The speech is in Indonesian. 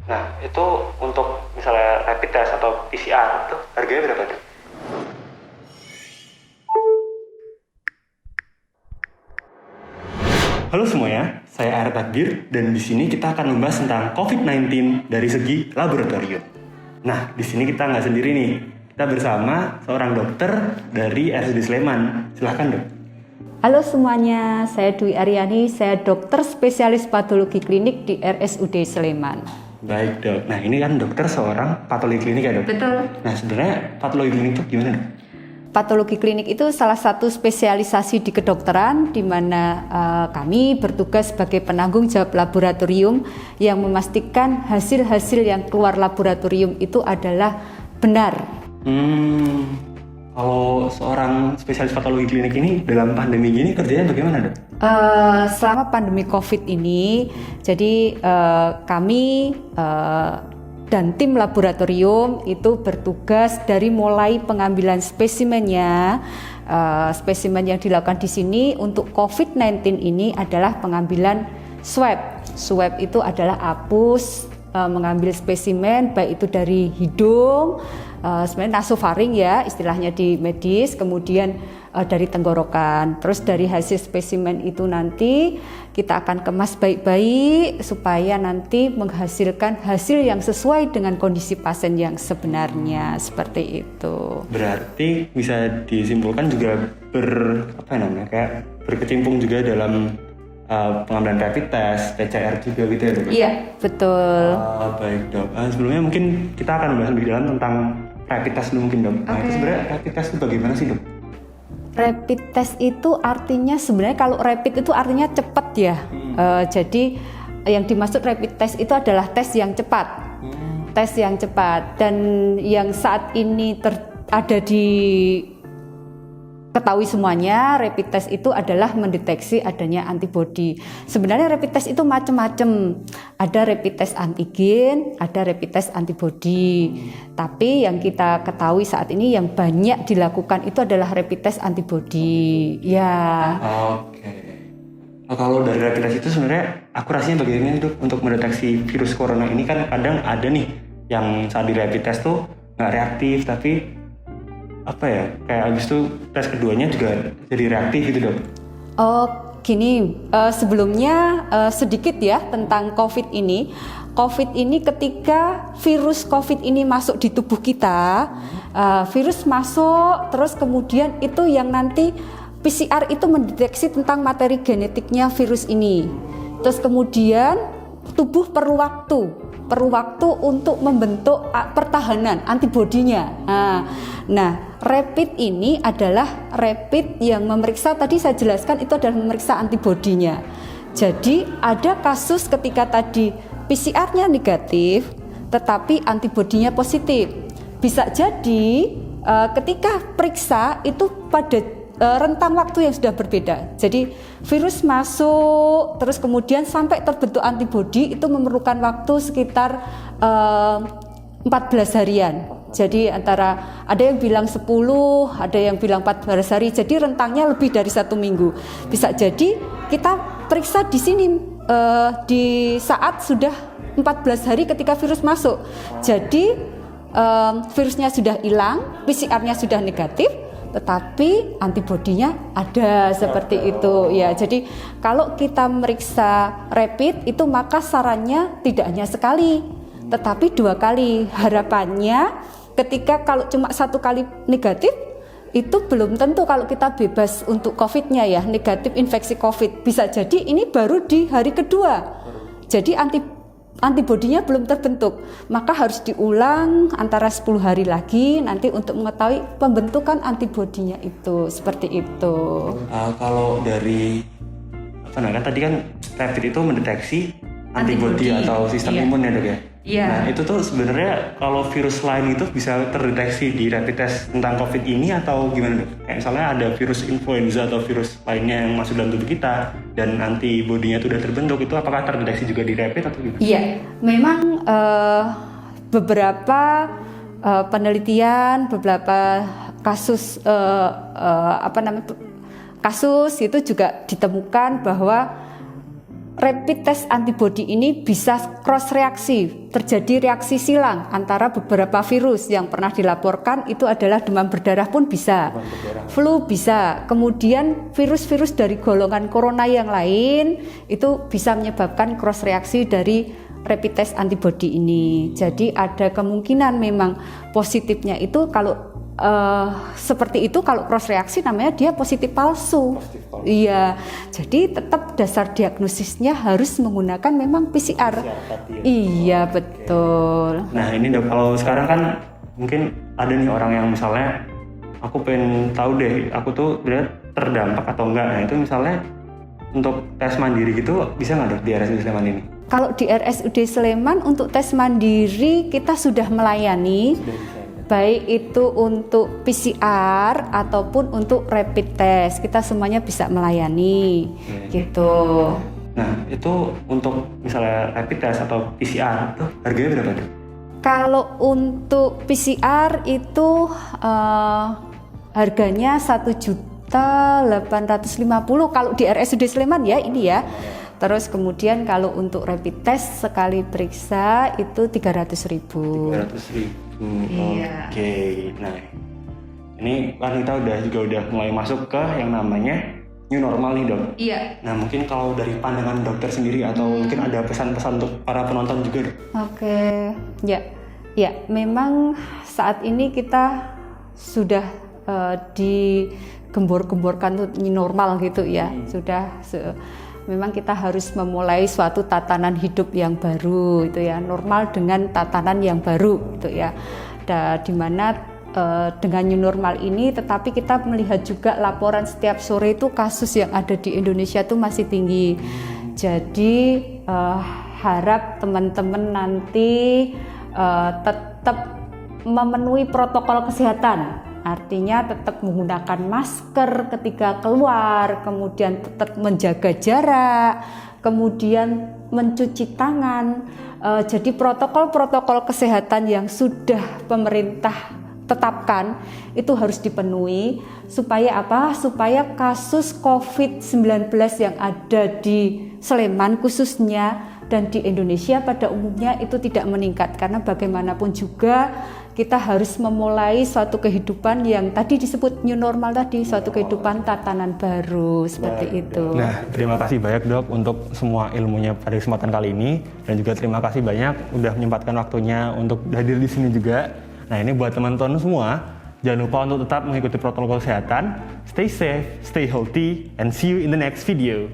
Nah, itu untuk misalnya rapid test atau PCR itu harganya berapa tuh? Halo semuanya, saya Arif Takdir dan di sini kita akan membahas tentang COVID-19 dari segi laboratorium. Nah, di sini kita nggak sendiri nih, kita bersama seorang dokter dari RSUD Sleman. Silahkan dok. Halo semuanya, saya Dwi Aryani, saya dokter spesialis patologi klinik di RSUD Sleman. Baik dok, nah ini kan dokter seorang patologi klinik ya dok? Betul. Nah sebenarnya patologi klinik itu gimana dok? Patologi klinik itu salah satu spesialisasi di kedokteran di mana kami bertugas sebagai penanggung jawab laboratorium yang memastikan hasil-hasil yang keluar laboratorium itu adalah benar. Kalau seorang spesialis patologi klinik ini dalam pandemi gini kerjanya bagaimana dok? Selama pandemi COVID ini, jadi kami dan tim laboratorium itu bertugas dari mulai pengambilan spesimennya. Spesimen yang dilakukan di sini untuk COVID-19 ini adalah pengambilan swab. Swab itu adalah apus, mengambil spesimen baik itu dari hidung, sebenarnya nasofaring ya istilahnya di medis, kemudian dari tenggorokan. Terus dari hasil spesimen itu nanti kita akan kemas baik-baik supaya nanti menghasilkan hasil yang sesuai dengan kondisi pasien yang sebenarnya, seperti itu. Berarti bisa disimpulkan juga kayak berkecimpung juga dalam pengambilan rapid test, PCR juga gitu ya dok? Iya, betul. Baik dok. Sebelumnya mungkin kita akan membahas lebih dalam tentang rapid test dulu mungkin dok. Nah itu sebenarnya rapid test itu bagaimana sih dok? Rapid test itu artinya sebenarnya kalau rapid itu artinya cepat ya. Jadi yang dimaksud rapid test itu adalah tes yang cepat. Tes yang cepat dan yang saat ini ada di ketahui semuanya, rapid test itu adalah mendeteksi adanya antibodi. Sebenarnya rapid test itu macam-macam. Ada rapid test antigen, ada rapid test antibodi. Tapi yang kita ketahui saat ini yang banyak dilakukan itu adalah rapid test antibodi. Ya. Oke. Nah, kalau dari rapid test itu sebenarnya akurasinya bagaimana dok untuk mendeteksi virus corona ini? Kan kadang ada nih yang saat di rapid test tuh nggak reaktif tapi kayak abis itu tes keduanya juga jadi reaktif gitu dok. Gini, sebelumnya sedikit ya tentang COVID ini. COVID ini ketika virus COVID ini masuk di tubuh kita, virus masuk terus kemudian itu yang nanti PCR itu mendeteksi tentang materi genetiknya virus ini. Terus kemudian tubuh perlu waktu untuk membentuk pertahanan antibodinya. Nah, rapid ini adalah rapid yang memeriksa, tadi saya jelaskan itu adalah memeriksa antibodinya. Jadi ada kasus ketika tadi PCR-nya negatif tetapi antibodinya positif. Bisa jadi ketika periksa itu pada rentang waktu yang sudah berbeda. Jadi virus masuk terus kemudian sampai terbentuk antibodi itu memerlukan waktu sekitar 14 harian. Jadi antara ada yang bilang 10, ada yang bilang 14 hari. Jadi rentangnya lebih dari 1 minggu. Bisa jadi kita periksa di sini di saat sudah 14 hari ketika virus masuk. Jadi virusnya sudah hilang, PCR-nya sudah negatif, tetapi antibodinya ada seperti itu ya. Jadi kalau kita meriksa rapid itu maka sarannya tidak hanya sekali tetapi 2 kali. Harapannya ketika kalau cuma 1 kali negatif itu belum tentu kalau kita bebas untuk COVID-nya ya, negatif infeksi COVID. Bisa jadi ini baru di hari kedua. Jadi antibodinya belum terbentuk, maka harus diulang antara 10 hari lagi nanti untuk mengetahui pembentukan antibodinya itu, seperti itu. Kalau dari kan tadi kan rapid itu mendeteksi antibodi atau sistem imun ya dok ya? Iya. Nah itu tuh sebenarnya kalau virus lain itu bisa terdeteksi di rapid test tentang COVID ini atau gimana dok? Kayak misalnya ada virus influenza atau virus lainnya yang masuk dalam tubuh kita dan antibodinya itu udah terbentuk, itu apakah terdeteksi juga di rapid atau gimana? Iya, memang beberapa penelitian, beberapa kasus kasus itu juga ditemukan bahwa rapid test antibody ini bisa cross reaksi, terjadi reaksi silang antara beberapa virus yang pernah dilaporkan. Itu adalah demam berdarah pun bisa, flu bisa, kemudian virus-virus dari golongan corona yang lain itu bisa menyebabkan cross reaksi dari rapid test antibody ini. Jadi ada kemungkinan memang positifnya itu kalau seperti itu, kalau cross reaksi namanya dia positif palsu. Iya, jadi tetap dasar diagnosisnya harus menggunakan memang PCR. Iya, betul. Nah ini dok, kalau sekarang kan mungkin ada nih orang yang misalnya aku pengen tahu deh, aku tuh benar terdampak atau enggak. Nah itu misalnya untuk tes mandiri gitu bisa nggak dok di RSUD Sleman ini? Kalau di RSUD Sleman untuk tes mandiri kita sudah melayani. Baik itu untuk PCR ataupun untuk rapid test, kita semuanya bisa melayani, gitu. Nah, itu untuk misalnya rapid test atau PCR itu harganya berapa tuh? Kalau untuk PCR itu harganya 1.850.000 kalau di RSUD Sleman ya ini ya. Terus kemudian kalau untuk rapid test sekali periksa itu 300.000. 300.000. Iya. Oke. Nah, ini kan kita udah mulai masuk ke yang namanya new normal nih dok. Iya. Nah mungkin kalau dari pandangan dokter sendiri atau mungkin ada pesan-pesan untuk para penonton juga dok. Oke. Ya memang saat ini kita sudah digembor-gemborkan untuk new normal gitu ya. Memang kita harus memulai suatu tatanan hidup yang baru itu ya, normal dengan tatanan yang baru itu ya. Di mana dengan new normal ini, tetapi kita melihat juga laporan setiap sore itu kasus yang ada di Indonesia itu masih tinggi. Jadi harap teman-teman nanti tetap memenuhi protokol kesehatan. Artinya tetap menggunakan masker ketika keluar, kemudian tetap menjaga jarak, kemudian mencuci tangan. Jadi protokol-protokol kesehatan yang sudah pemerintah tetapkan itu harus dipenuhi supaya apa? Supaya kasus COVID-19 yang ada di Sleman khususnya dan di Indonesia pada umumnya itu tidak meningkat, karena bagaimanapun juga kita harus memulai suatu kehidupan yang tadi disebut new normal tadi, suatu kehidupan tatanan baru seperti itu. Nah, terima kasih banyak dok untuk semua ilmunya pada kesempatan kali ini, dan juga terima kasih banyak udah menyempatkan waktunya untuk hadir di sini juga. Nah ini buat teman-teman semua, jangan lupa untuk tetap mengikuti protokol kesehatan, stay safe, stay healthy, and see you in the next video.